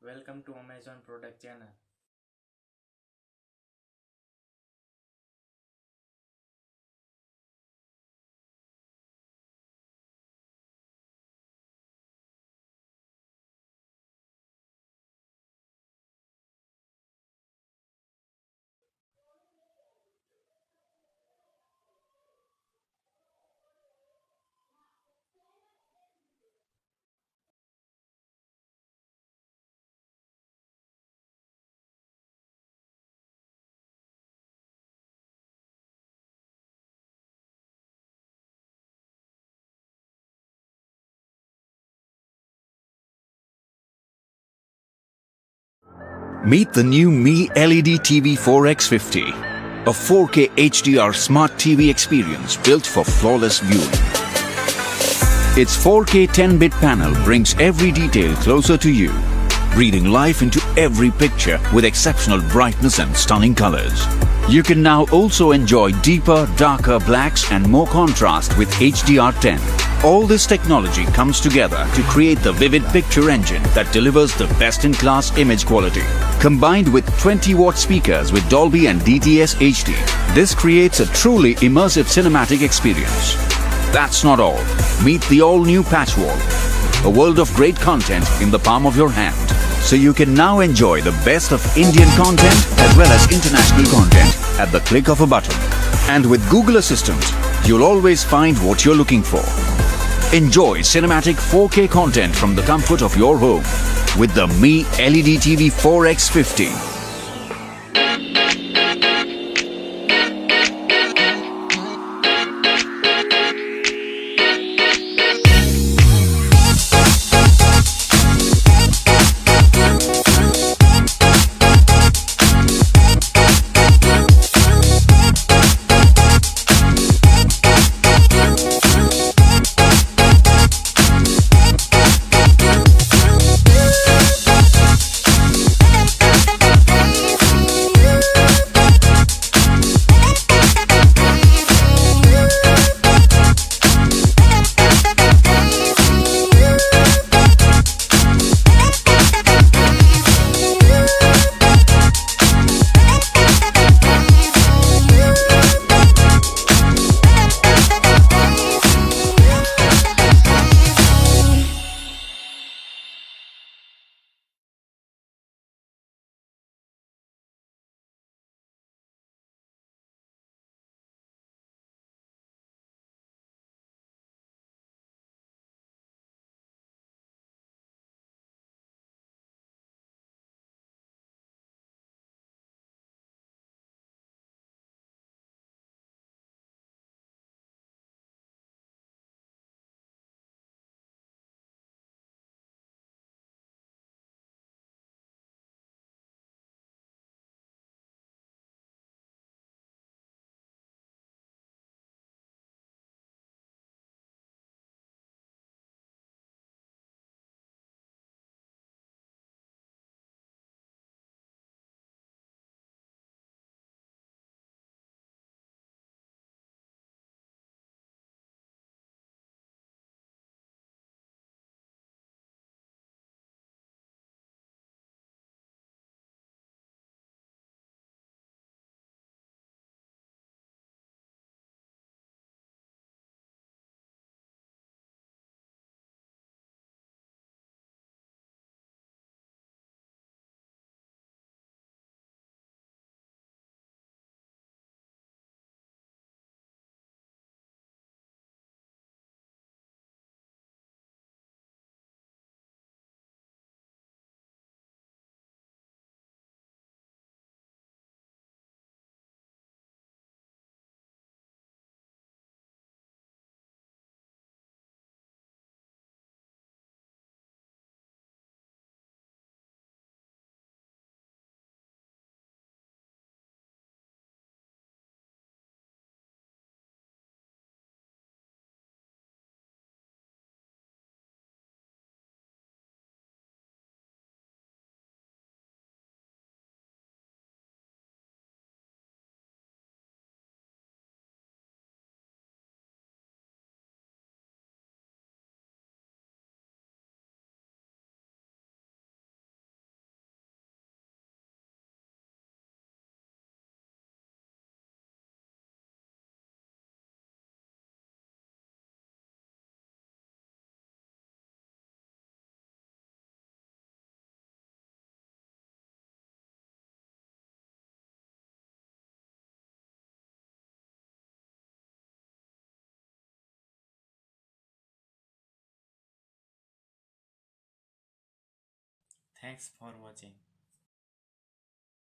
Welcome to Amazon product channel. Meet the new Mi LED TV 4X50, a 4K HDR smart TV experience built for flawless viewing. Its 4K 10-bit panel brings every detail closer to you, breathing life into every picture with exceptional brightness and stunning colors. You can now also enjoy deeper, darker blacks and more contrast with HDR10. All this technology comes together to create the vivid picture engine that delivers the best-in-class image quality. Combined with 20-watt speakers with Dolby and DTS HD, this creates a truly immersive cinematic experience. That's not all. Meet the all-new Patch Wall, a world of great content in the palm of your hand. So you can now enjoy the best of Indian content as well as international content at the click of a button. And with Google Assistant, you'll always find what you're looking for. Enjoy cinematic 4K content from the comfort of your home with the Mi LED TV 4X50. Thanks for watching.